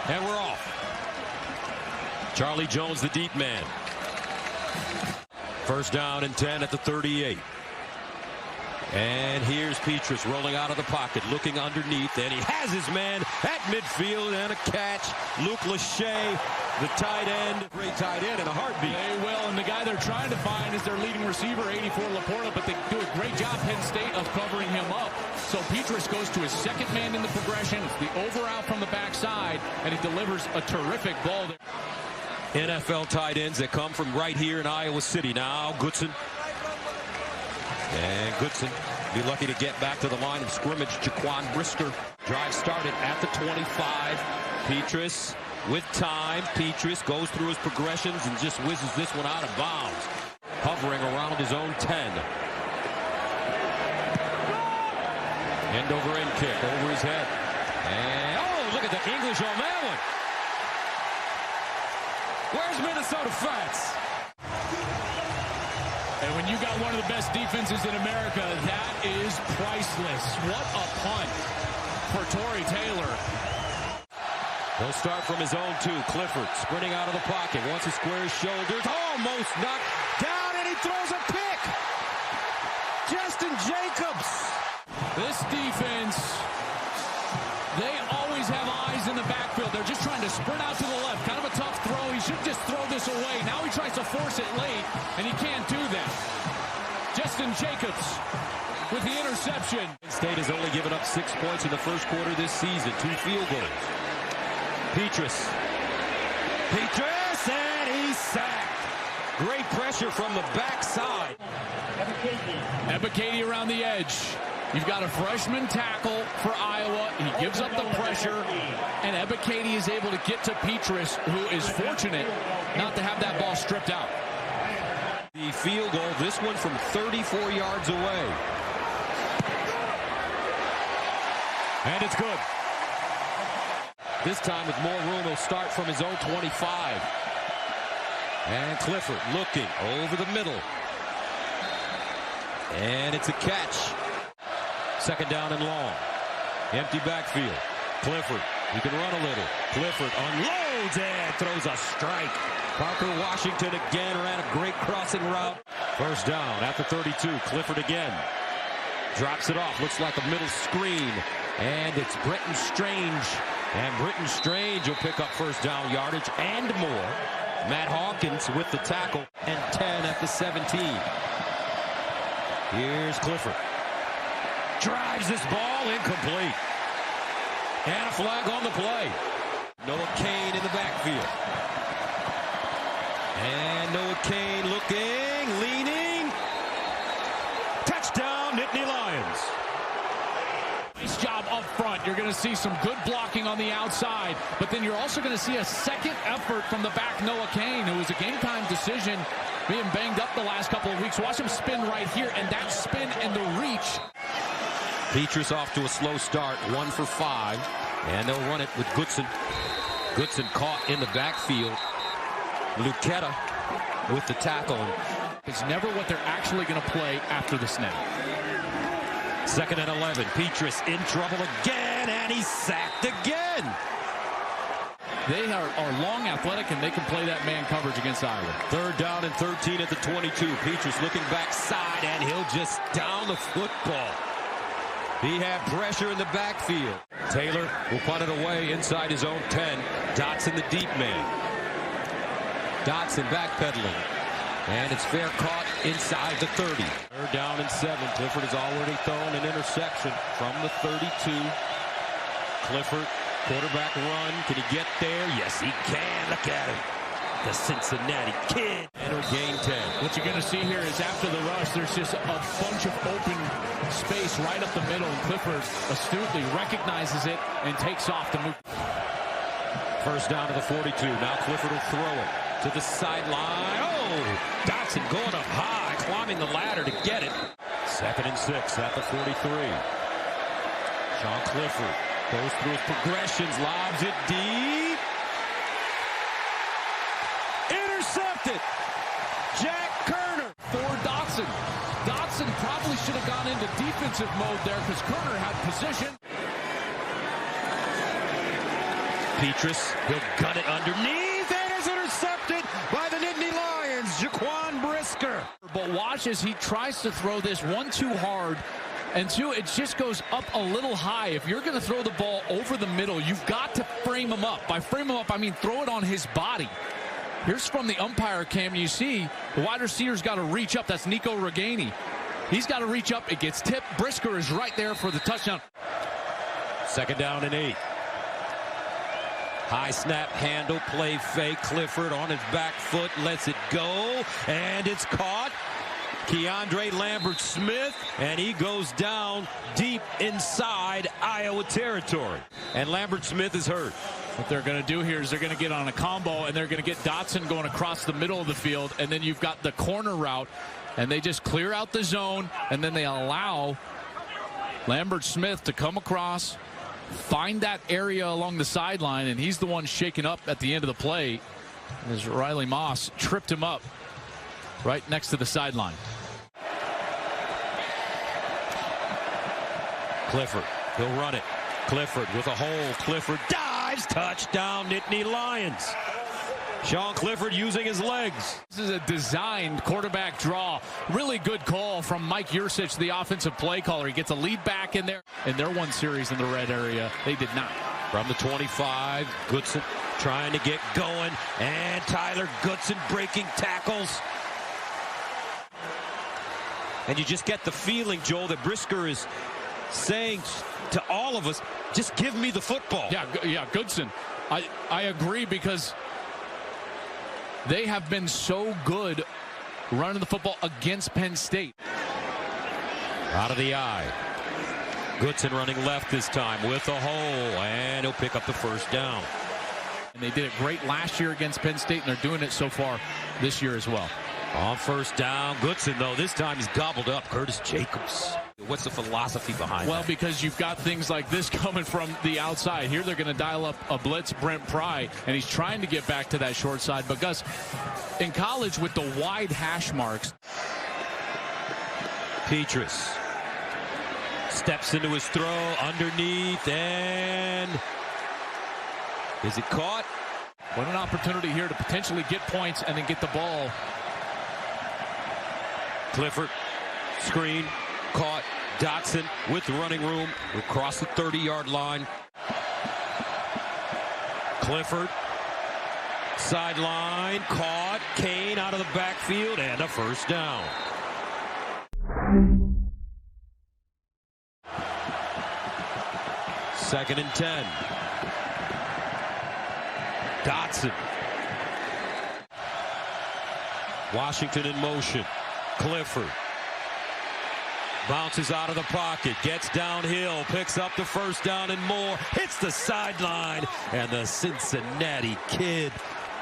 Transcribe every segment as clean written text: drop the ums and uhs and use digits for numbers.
And we're off. Charlie Jones, the deep man. First down and 10 at the 38. And here's Petras rolling out of the pocket, looking underneath, and he has his man at midfield, and a catch. Luke Lachey, the tight end. Great tight end in a heartbeat. They will, and the guy they're trying to find is their leading receiver, 84 Laporta, but they do a great job, Penn State, of covering him up. So Petras goes to his second man in the progression. It's the over out from the backside, and he delivers a terrific ball there. NFL tight ends that come from right here in Iowa City. Now Goodson. And Goodson be lucky to get back to the line of scrimmage. Jaquan Brisker. Drive started at the 25. Petras with time. Petras goes through his progressions and just whizzes this one out of bounds. Hovering around his own 10. End over end kick over his head. And oh, look at the English on that one. Where's Minnesota Fats? And when you got one of the best defenses in America, that is priceless. What a punt for Tory Taylor. He'll start from his own 2. Clifford sprinting out of the pocket. Wants to square his shoulders. Almost knocked down, and he throws a pick. Justin Jacobs. This defense, they always have eyes in the backfield. They're just trying to sprint out to the left. Kind of a tough throw. He should just throw this away. Now he tries to force it late, and he can't do that. Justin Jacobs with the interception. Penn State has only given up 6 points in the first quarter this season. 2 field goals. Petras, and he's sacked. Great pressure from the backside. Ebiketie around the edge. You've got a freshman tackle for Iowa. He gives up the pressure, and Ebiketie is able to get to Petras, who is fortunate not to have that ball stripped out. The field goal, this one from 34 yards away. And it's good. This time with more room, he'll start from his own 25. And Clifford looking over the middle. And it's a catch. Second down and long. Empty backfield. Clifford, he can run a little. Clifford unloads and throws a strike. Parker Washington again ran a great crossing route. First down at the 32. Clifford again. Drops it off. Looks like a middle screen. And it's Britton Strange. And Britton Strange will pick up first down yardage and more. Matt Hawkins with the tackle. And 10 at the 17. Here's Clifford. Drives this ball incomplete. And a flag on the play. Noah Cain in the backfield. And Noah Cain looking, leaning. Touchdown, Nittany Lions. Nice job up front. You're going to see some good blocking on the outside, but then you're also going to see a second effort from the back, Noah Cain, who was a game-time decision, being banged up the last couple of weeks. Watch him spin right here, and that spin and the reach. Petras off to a slow start, 1 for 5, and they'll run it with Goodson. Goodson caught in the backfield. Luqueta with the tackle. It's never what they're actually going to play after the snap. Second and 11. Petras in trouble again, and he's sacked again. They are long, athletic, and they can play that man coverage against Iowa. Third down and 13 at the 22. Petras looking backside, and he'll just down the football. He had pressure in the backfield. Taylor will punt it away inside his own 10. Dotson, the deep man. Dotson backpedaling. And it's fair caught inside the 30. Third down and 7. Clifford has already thrown an interception from the 32. Clifford, quarterback run. Can he get there? Yes, he can. Look at him. The Cincinnati Kid. And he'll gain 10. What you're going to see here is after the rush, there's just a bunch of open space right up the middle. And Clifford astutely recognizes it and takes off to move. First down to the 42. Now Clifford will throw it to the sideline. Oh, Dotson going up high, climbing the ladder to get it. Second and 6 at the 43. Sean Clifford goes through his progressions, lobs it deep. Intercepted. Jack Kerner. For Dotson. Dotson probably probably should have gone into defensive mode there because Kerner had position. Petras, he'll gun it underneath, and is intercepted by the Nittany Lions, Jaquan Brisker. But watch as he tries to throw this, one, too hard, and two, it just goes up a little high. If you're going to throw the ball over the middle, you've got to frame him up. By frame him up, I mean throw it on his body. Here's from the umpire cam. You see the wide receiver's got to reach up. That's Nico Reganey. He's got to reach up. It gets tipped. Brisker is right there for the touchdown. 2nd down and 8. High snap, handle, play fake. Clifford on his back foot, lets it go, and it's caught. Keandre Lambert-Smith, and he goes down deep inside Iowa territory. And Lambert-Smith is hurt. What they're going to do here is they're going to get on a combo, and they're going to get Dotson going across the middle of the field, and then you've got the corner route, and they just clear out the zone, and then they allow Lambert-Smith to come across, find that area along the sideline, and he's the one shaken up at the end of the play as Riley Moss tripped him up right next to the sideline. Clifford, he'll run it. Clifford with a hole. Clifford dives. Touchdown, Nittany Lions. Sean Clifford using his legs. This is a designed quarterback draw. Really good call from Mike Yursich, the offensive play caller. He gets a lead back in there. In their one series in the red area, they did not. From the 25, Goodson trying to get going, and Tyler Goodson breaking tackles. And you just get the feeling, Joel, that Brisker is saying to all of us, just give me the football. Yeah, Goodson. I agree, because they have been so good running the football against Penn State. Out of the eye. Goodson running left this time with a hole, and he'll pick up the 1st down. And they did it great last year against Penn State, and they're doing it so far this year as well. On 1st down, Goodson, though, this time he's gobbled up. Curtis Jacobs. What's the philosophy behind that? Well, because you've got things like this coming from the outside. Here they're going to dial up a blitz, Brent Pry, and he's trying to get back to that short side. But, Gus, in college with the wide hash marks. Petras steps into his throw underneath, and is it caught? What an opportunity here to potentially get points and then get the ball. Clifford, screen, caught. Dotson with the running room across the 30-yard line. Clifford, sideline, caught. Kane out of the backfield, and a 1st down. Second and 10. Dotson. Washington in motion. Clifford bounces out of the pocket, gets downhill, picks up the 1st down and more, hits the sideline, and the Cincinnati kid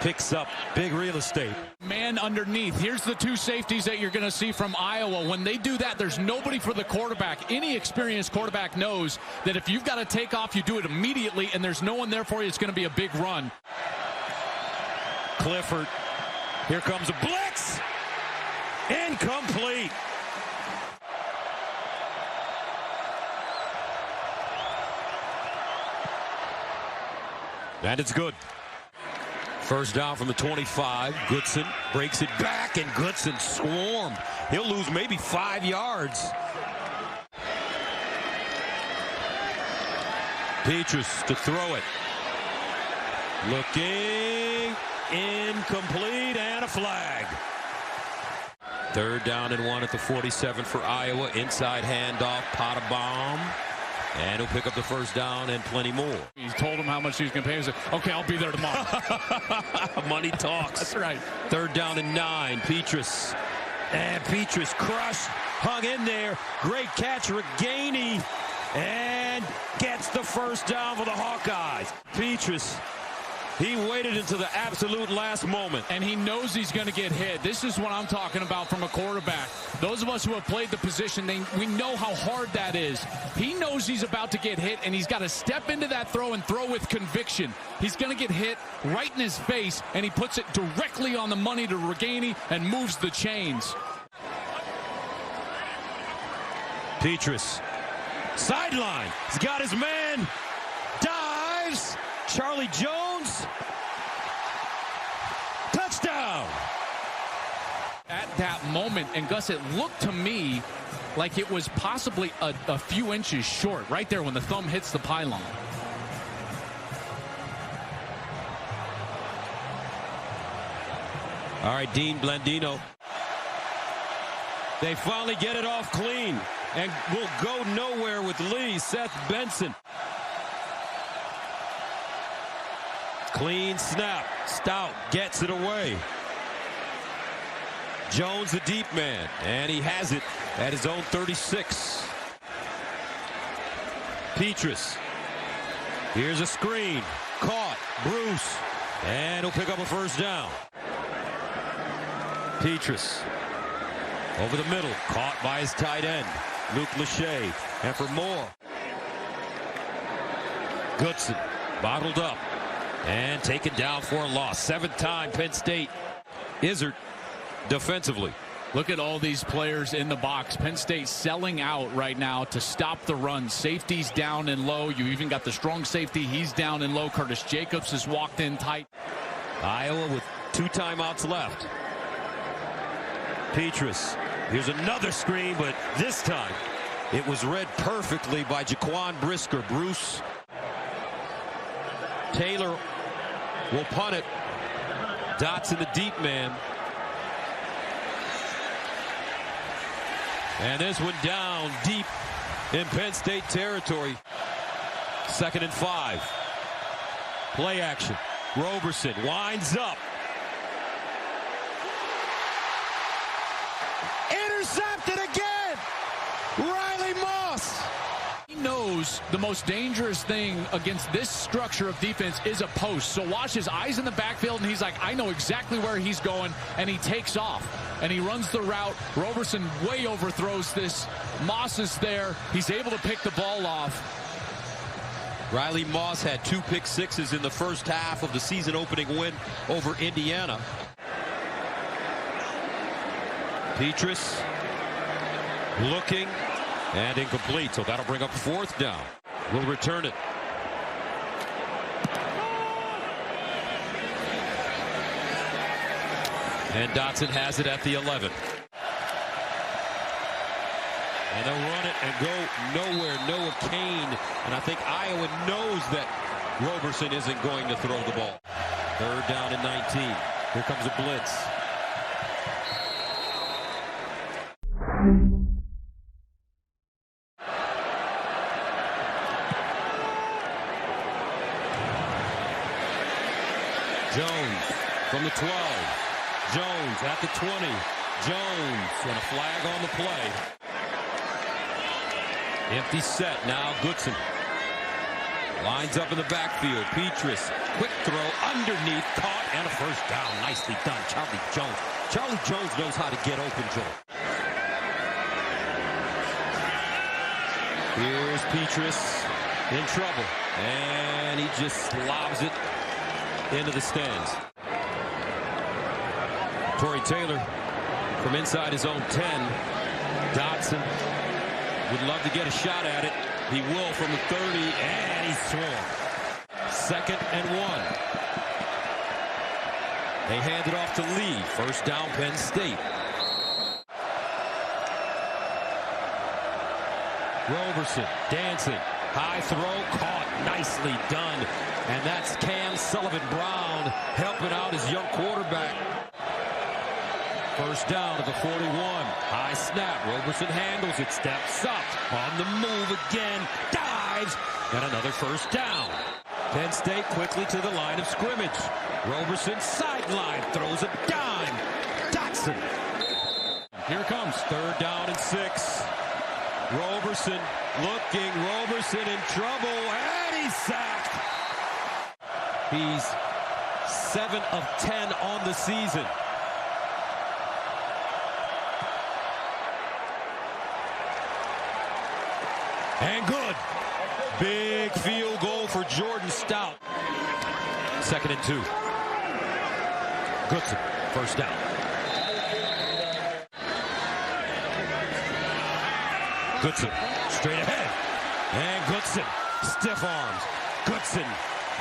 picks up big real estate. Man underneath. Here's the 2 safeties that you're going to see from Iowa. When they do that, there's nobody for the quarterback. Any experienced quarterback knows that if you've got to take off, you do it immediately, and there's no one there for you. It's going to be a big run. Clifford, here comes a blitz. Incomplete. And it's good. 1st down from the 25. Goodson breaks it back, and Goodson swarmed. He'll lose maybe 5 yards. Petras to throw it. Looking. Incomplete, and a flag. 3rd down and 1 at the 47 for Iowa. Inside handoff, Pottebaum. And he'll pick up the 1st down and plenty more. He told him how much he was going to pay him. He said, okay, I'll be there tomorrow. Money talks. That's right. 3rd down and 9. Petras. And Petras crushed. Hung in there. Great catch. Reganey. And gets the 1st down for the Hawkeyes. Petras. He waited until the absolute last moment. And he knows he's going to get hit. This is what I'm talking about from a quarterback. Those of us who have played the position, we know how hard that is. He knows he's about to get hit, and he's got to step into that throw and throw with conviction. He's going to get hit right in his face, and he puts it directly on the money to Reganey and moves the chains. Petras. Sideline. He's got his man. Dives. Charlie Jones. Touchdown. At that moment, and Gus, it looked to me like it was possibly a few inches short right there when the thumb hits the pylon. All right, Dean Blandino. They finally get it off clean and will go nowhere with Lee. Seth Benson. Clean snap. Stout gets it away. Jones, the deep man, and he has it at his own 36. Petras. Here's a screen. Caught. Bruce. And he'll pick up a first down. Petras. Over the middle. Caught by his tight end, Luke Lachey. And for more. Goodson. Bottled up. And taken down for a loss. 7th time Penn State. Izzard. Defensively. Look at all these players in the box. Penn State selling out right now to stop the run. Safety's down and low. You even got the strong safety. He's down and low. Curtis Jacobs has walked in tight. Iowa with 2 timeouts left. Petras. Here's another screen, but this time it was read perfectly by Jaquan Brisker. Bruce. Taylor will punt it. Dotson, the deep man. And this one down deep in Penn State territory. 2nd and 5. Play action. Roberson winds up. Intercepted again. Riley Moss. He knows the most dangerous thing against this structure of defense is a post. So watch his eyes in the backfield, and he's like, I know exactly where he's going, and he takes off. And he runs the route. Roberson way overthrows this. Moss is there. He's able to pick the ball off. Riley Moss had 2 pick sixes in the first half of the season opening win over Indiana. Petras looking and incomplete. So that'll bring up 4th down. We'll return it. And Dotson has it at the 11. And they'll run it and go nowhere. Noah Kane. And I think Iowa knows that Roberson isn't going to throw the ball. 3rd down and 19. Here comes a blitz. Jones from the 12. Jones at the 20. Jones and a flag on the play. Empty set. Now Goodson lines up in the backfield. Petras, quick throw underneath, caught, and a first down. Nicely done, Charlie Jones. Charlie Jones knows how to get open, Joel. Here's Petras in trouble, and he just lobs it into the stands. Torrey Taylor from inside his own 10. Dotson would love to get a shot at it. He will from the 30, and he's thrown. 2nd and 1. They hand it off to Lee. First down, Penn State. Roberson dancing. High throw, caught. Nicely done. And that's Cam Sullivan-Brown helping out his young quarterback. First down to the 41. High snap. Roberson handles it. Steps up. On the move again. Dives. And another first down. Penn State quickly to the line of scrimmage. Roberson sideline. Throws a dime. Dotson. Here comes 3rd down and 6. Roberson looking. Roberson in trouble. And he's sacked. He's 7 of 10 on the season. And good. Big field goal for Jordan Stout. 2nd and 2. Goodson, first down. Goodson straight ahead. And Goodson, stiff arms. Goodson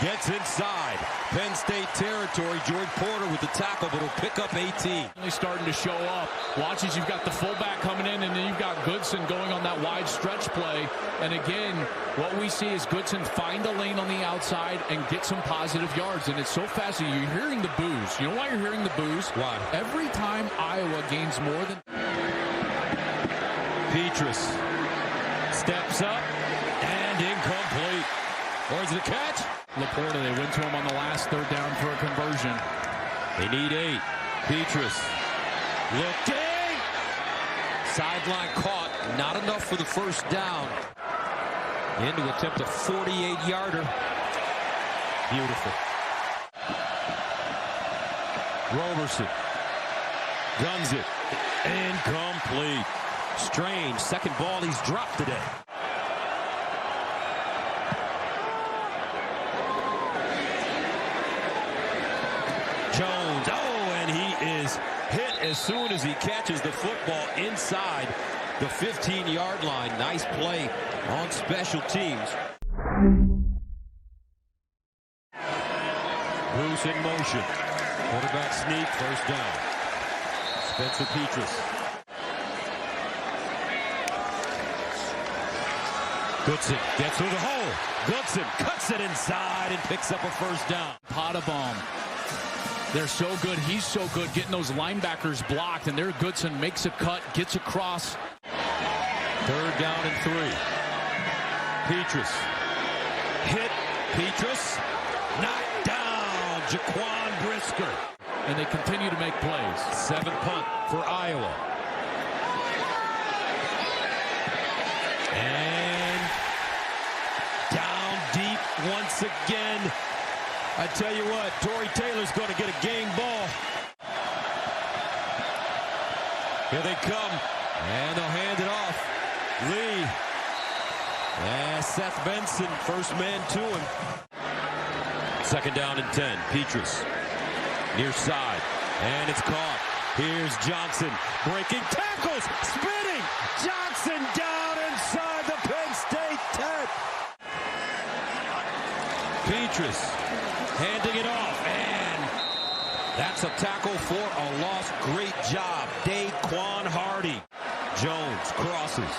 gets inside Penn State territory. George Porter with the tackle, but he'll pick up 18. Really starting to show up. Watch as you've got the fullback coming in, and then you've got Goodson going on that wide stretch play. And again, what we see is Goodson find a lane on the outside and get some positive yards. And it's so fascinating. You're hearing the boos. You know why you're hearing the boos? Why? Every time Iowa gains more than... Petras steps up and incomplete. Or is it a catch? Laporta, they went to him on the last third down for a conversion. They need 8. Petras looking. Sideline caught. Not enough for the first down. In to attempt a 48-yarder. Beautiful. Roberson guns it. Incomplete. Strange. Second ball he's dropped today. Jones, and he is hit as soon as he catches the football inside the 15-yard line. Nice play on special teams. Bruce in motion. Quarterback sneak, first down. Spencer Petras. Goodson gets through the hole. Goodson cuts it inside and picks up a first down. Potabom. They're so good. He's so good getting those linebackers blocked. And there Goodson makes a cut, gets across. Third down and 3. Petras. Hit. Petras. Knocked down. Jaquan Brisker. And they continue to make plays. 7th punt for Iowa. And down deep once again. I tell you what, Tory Taylor's going to get a game ball. Here they come, and they'll hand it off. Lee. And Seth Benson, first man to him. 2nd down and 10. Petras. Near side, and it's caught. Here's Johnson, breaking tackles, spinning. Johnson down inside the Penn State 10. Petras handing it off, and that's a tackle for a loss. Great job, Daquan Hardy. Jones crosses.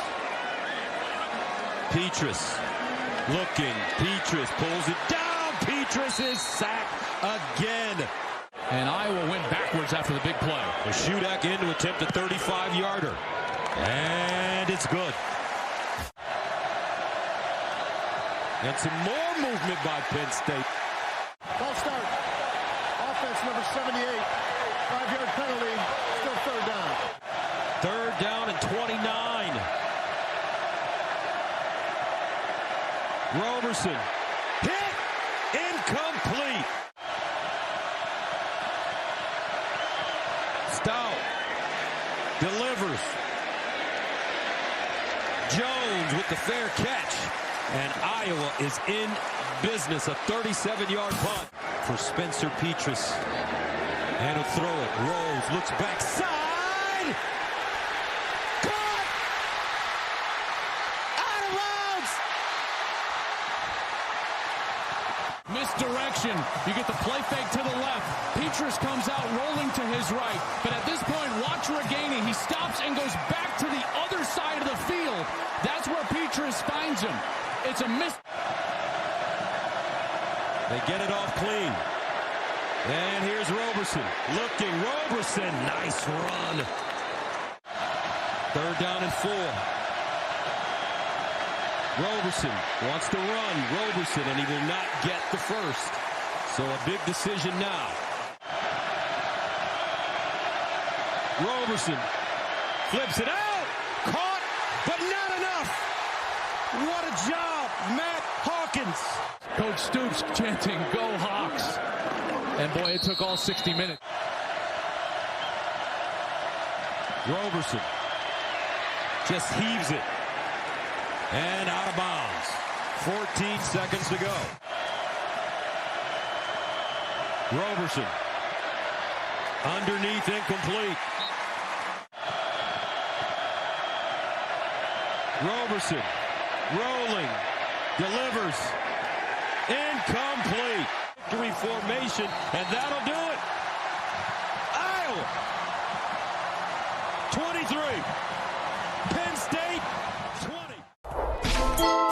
Petras looking. Petras pulls it down. Petras is sacked again. And Iowa went backwards after the big play. The Shudak in to attempt a 35-yarder. And it's good. And some more movement by Penn State. Ball start. Offense number 78. 5-yard penalty. Still third down. Third down and 29. Roberson. Hit. Incomplete. Stout. Delivers. Jones with the fair catch. And Iowa is in business. A 37-yard punt for Spencer Petras. And he'll throw it. Rose looks backside. Caught. Out of bounds. Misdirection. You get the play fake to the left. Petras comes out rolling to his right. But at this point, watch Reganey. He stops and goes back to the other side of the field. That's where Petras finds him. It's a miss. They get it off clean. And here's Roberson. Looking. Roberson. Nice run. Third down and 4. Roberson wants to run. Roberson, and he will not get the first. So a big decision now. Roberson flips it out. Caught, but not enough. What a job, Matt Hawkins. Coach Stoops chanting, "Go Hawks." And boy, it took all 60 minutes. Roberson just heaves it. And out of bounds. 14 seconds to go. Roberson. Underneath, incomplete. Roberson rolling, delivers, incomplete. Victory formation, and that'll do it. Iowa, 23. Penn State, 20.